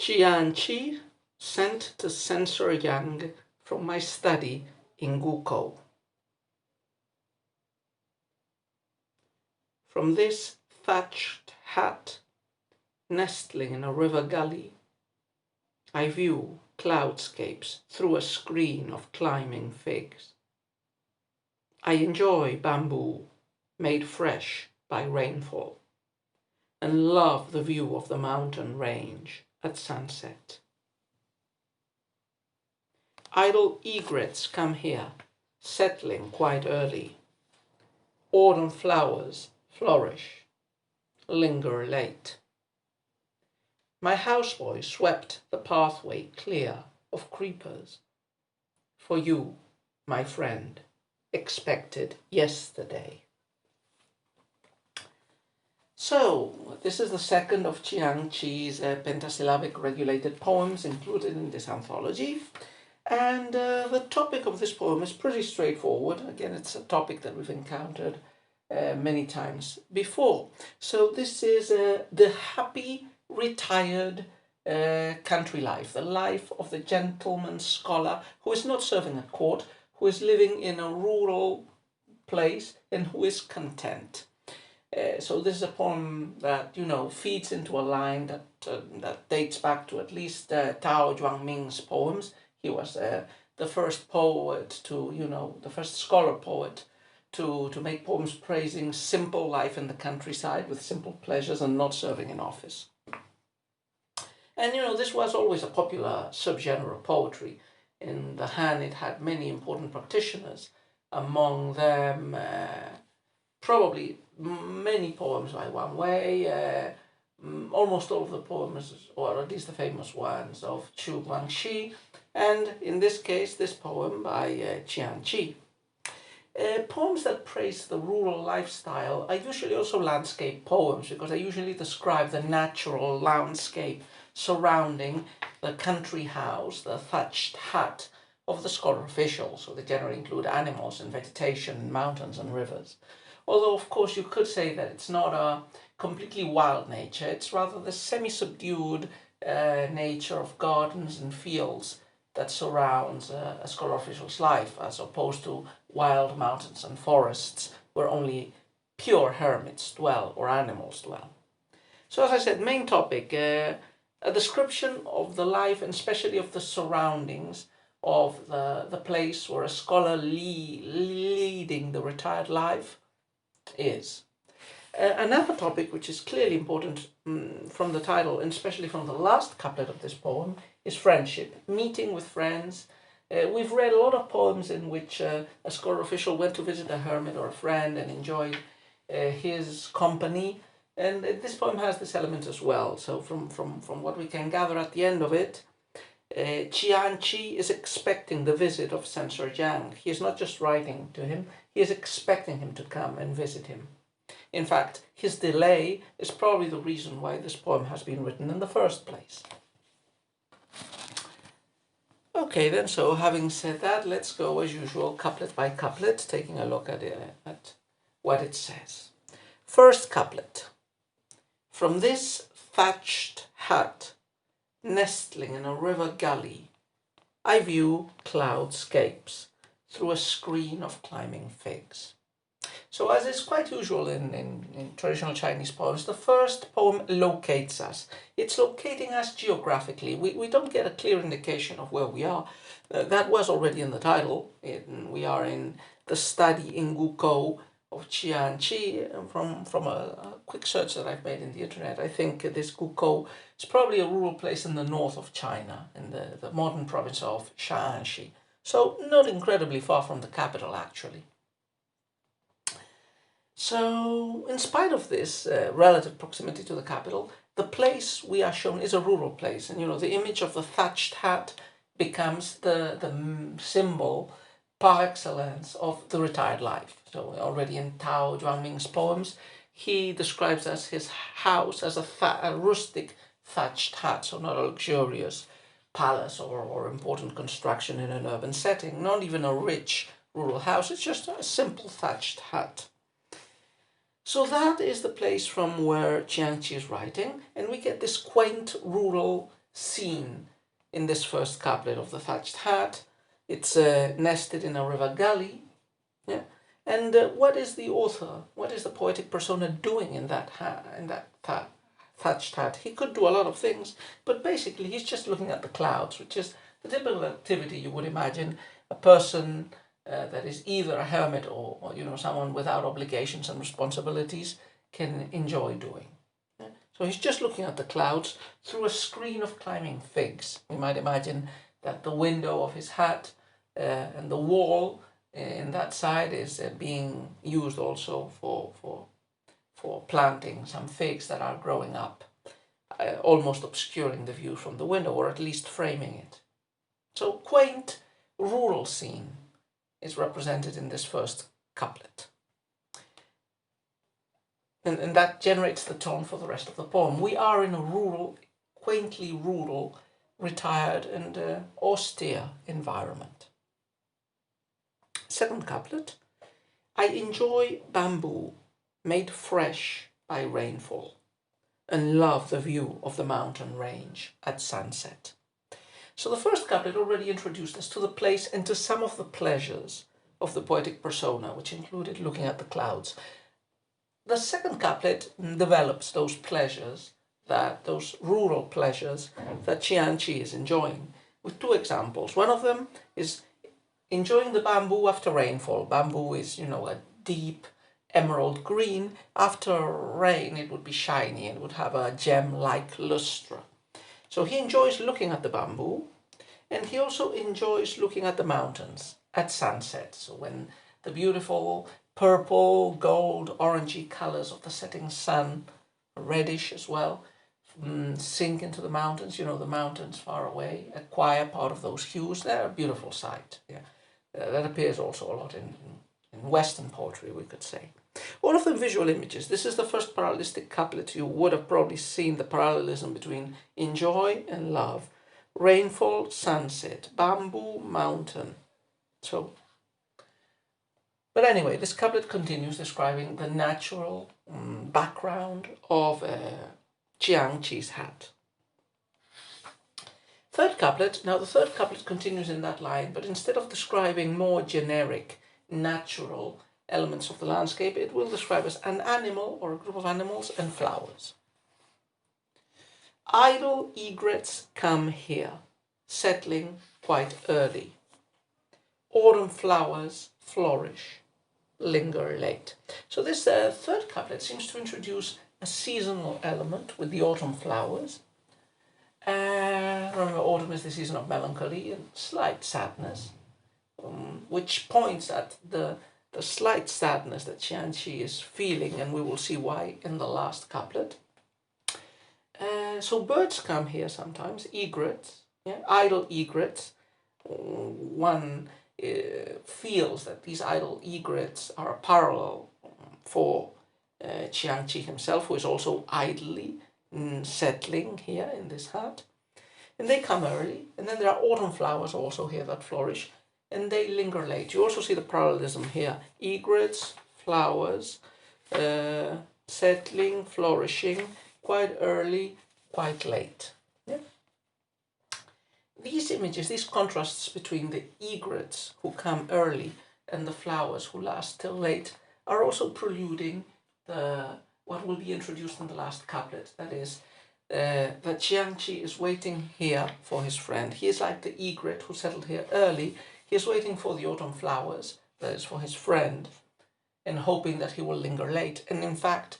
Qian Qi, sent to censor Yang from my study in Gukou. From this thatched hut, nestling in a river gully, I view cloudscapes through a screen of climbing figs. I enjoy bamboo made fresh by rainfall, and love the view of the mountain range at sunset. Idle egrets come here, settling quite early. Autumn flowers flourish, linger late. My houseboy swept the pathway clear of creepers. For you, my friend, expected yesterday. So, this is the second of Qian Qi's pentasyllabic regulated poems included in this anthology. And the topic of this poem is pretty straightforward. Again, it's a topic that we've encountered many times before. So this is the happy, retired country life, the life of the gentleman scholar who is not serving at court, who is living in a rural place and who is content. So this is a poem that, feeds into a line that dates back to at least Tao Zhuangming's poems. He was the first poet to, the first scholar poet to make poems praising simple life in the countryside with simple pleasures and not serving in office. And, this was always a popular subgenre of poetry. In the Han, it had many important practitioners, among them probably many poems by Wang Wei, almost all of the poems, or at least the famous ones, of Qian Qi, and in this case, this poem by Qian Qi. Poems that praise the rural lifestyle are usually also landscape poems, because they usually describe the natural landscape surrounding the country house, the thatched hut of the scholar official. So they generally include animals and vegetation and mountains and rivers. Although, of course, you could say that it's not a completely wild nature. It's rather the semi-subdued nature of gardens and fields that surrounds a scholar official's life, as opposed to wild mountains and forests where only pure hermits dwell or animals dwell. So, as I said, main topic, a description of the life and especially of the surroundings of the place where a scholar leading the retired life is. Another topic which is clearly important from the title, and especially from the last couplet of this poem, is friendship, meeting with friends. We've read a lot of poems in which a scholar official went to visit a hermit or a friend and enjoyed his company, and this poem has this element as well. So from what we can gather at the end of it, Qian Qi is expecting the visit of censor Yang. He is not just writing to him, he is expecting him to come and visit him. In fact, his delay is probably the reason why this poem has been written in the first place. Okay, then, so having said that, let's go as usual, couplet by couplet, taking a look at what it says. First couplet. From this thatched hut, nestling in a river gully, I view cloudscapes through a screen of climbing figs. So, as is quite usual in traditional Chinese poems, the first poem locates us. It's locating us geographically. We don't get a clear indication of where we are. That was already in the title. We are in the study in Gukou of Qian Qi. From a quick search that I've made in the internet, I think this Gukou is probably a rural place in the north of China, in the modern province of Shaanxi. So, not incredibly far from the capital, actually. So, in spite of this relative proximity to the capital, the place we are shown is a rural place. And, the image of the thatched hut becomes the symbol par excellence of the retired life. So, already in Tao Zhuangming's poems, he describes as his house as a rustic thatched hut, so not a luxurious palace or important construction in an urban setting, not even a rich rural house, it's just a simple thatched hut. So that is the place from where Qian Qi is writing, and we get this quaint rural scene in this first couplet of the thatched hat. It's nested in a river gully. Yeah. And what is the author, what is the poetic persona doing in that thatched hat? He could do a lot of things, but basically he's just looking at the clouds, which is the typical activity you would imagine a person that is either a hermit or someone without obligations and responsibilities can enjoy doing. Yeah? So he's just looking at the clouds through a screen of climbing figs. We might imagine that the window of his hat and the wall in that side is being used also for planting some figs that are growing up, almost obscuring the view from the window, or at least framing it. So quaint rural scene is represented in this first couplet. And that generates the tone for the rest of the poem. We are in a rural, quaintly rural, retired and austere environment. Second couplet. I enjoy bamboo made fresh by rainfall and love the view of the mountain range at sunset. So the first couplet already introduced us to the place and to some of the pleasures of the poetic persona, which included looking at the clouds. The second couplet develops those pleasures, those rural pleasures that Qian Qi is enjoying, with two examples. One of them is enjoying the bamboo after rainfall. Bamboo is, a deep emerald green. After rain, it would be shiny and would have a gem-like luster. So he enjoys looking at the bamboo, and he also enjoys looking at the mountains at sunset. So when the beautiful purple, gold, orangey colors of the setting sun, reddish as well, sink into the mountains, the mountains far away, acquire part of those hues. They're a beautiful sight. Yeah. That appears also a lot in Western poetry, we could say. All of them visual images. This is the first parallelistic couplet. You would have probably seen the parallelism between enjoy and love. Rainfall, sunset, bamboo, mountain. But anyway, this couplet continues describing the natural background of Qian Qi's hat. Third couplet. Now the third couplet continues in that line, but instead of describing more generic, natural elements of the landscape, it will describe as an animal or a group of animals and flowers. Idle egrets come here, settling quite early. Autumn flowers flourish, linger late. So this third couplet seems to introduce a seasonal element with the autumn flowers. Remember, autumn is the season of melancholy and slight sadness, which points at the slight sadness that Qian Qi is feeling, and we will see why in the last couplet. So birds come here sometimes, egrets, idle egrets. One feels that these idle egrets are a parallel for Qian Qi himself, who is also idly settling here in this hat. And they come early, and then there are autumn flowers also here that flourish, and they linger late. You also see the parallelism here. Egrets, flowers, settling, flourishing, quite early, quite late. Yeah? These images, these contrasts between the egrets who come early and the flowers who last till late are also preluding what will be introduced in the last couplet. That is, that Qian Qi is waiting here for his friend. He is like the egret who settled here early. He is waiting for the autumn flowers, that is for his friend, and hoping that he will linger late. And in fact,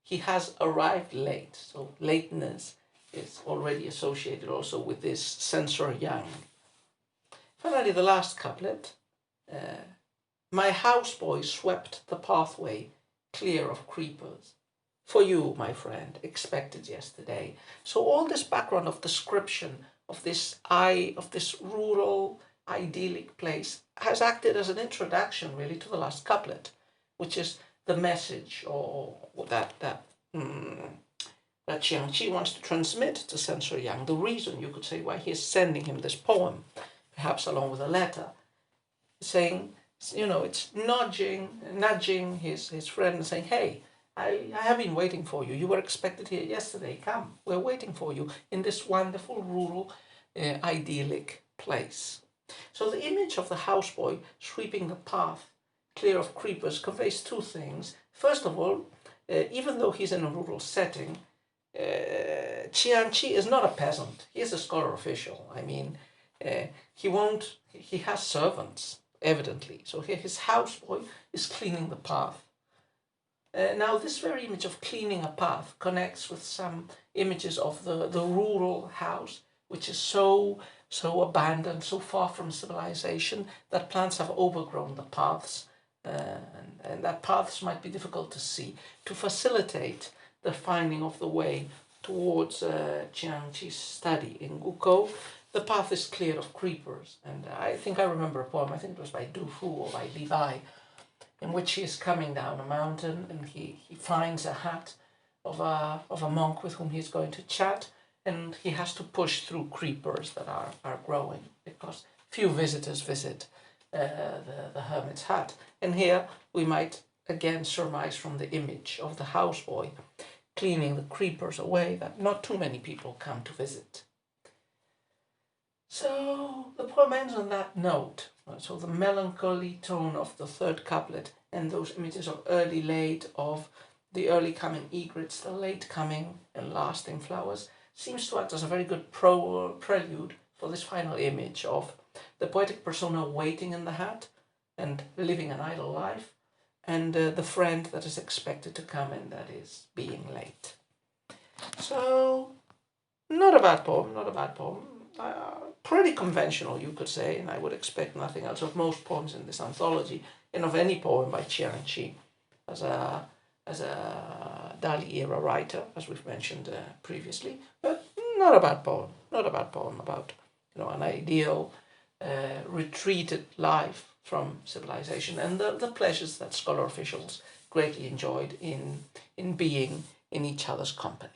he has arrived late. So lateness is already associated also with this censor yang. Finally, the last couplet. My houseboy swept the pathway clear of creepers. For you, my friend, expected yesterday. So all this background of description of this rural, idyllic place has acted as an introduction really to the last couplet, which is the message or that Qian Qi wants to transmit to censor yang. The reason, you could say, why he is sending him this poem, perhaps along with a letter, saying, it's nudging his friend and saying, hey, I have been waiting for you. You were expected here yesterday. Come, we're waiting for you in this wonderful rural, idyllic place. So the image of the houseboy sweeping the path clear of creepers conveys two things. First of all, even though he's in a rural setting, Qian Qi is not a peasant. He is a scholar official. I mean, he has servants, evidently. So here his houseboy is cleaning the path. Now, this very image of cleaning a path connects with some images of the rural house, which is so abandoned, so far from civilization, that plants have overgrown the paths, and that paths might be difficult to see. To facilitate the finding of the way towards Qian Qi's study in Gukou, the path is cleared of creepers. And I think I remember a poem, I think it was by Du Fu or by Li Bai, in which he is coming down a mountain and he finds a hut of a monk with whom he's going to chat, and he has to push through creepers that are growing because few visitors visit the hermit's hut. And here we might again surmise from the image of the houseboy cleaning the creepers away that not too many people come to visit. So the poem ends on that note. So the melancholy tone of the third couplet and those images of early late, of the early coming egrets, the late coming and lasting flowers, seems to act as a very good prelude for this final image of the poetic persona waiting in the hut and living an idle life, and the friend that is expected to come and that is being late. So, not a bad poem, not a bad poem. Pretty conventional, you could say, and I would expect nothing else of most poems in this anthology, and of any poem by Qian Qi, as a Dali era writer, as we've mentioned previously. But not a bad poem, not a bad poem about an ideal retreated life from civilization and the pleasures that scholar officials greatly enjoyed in being in each other's company.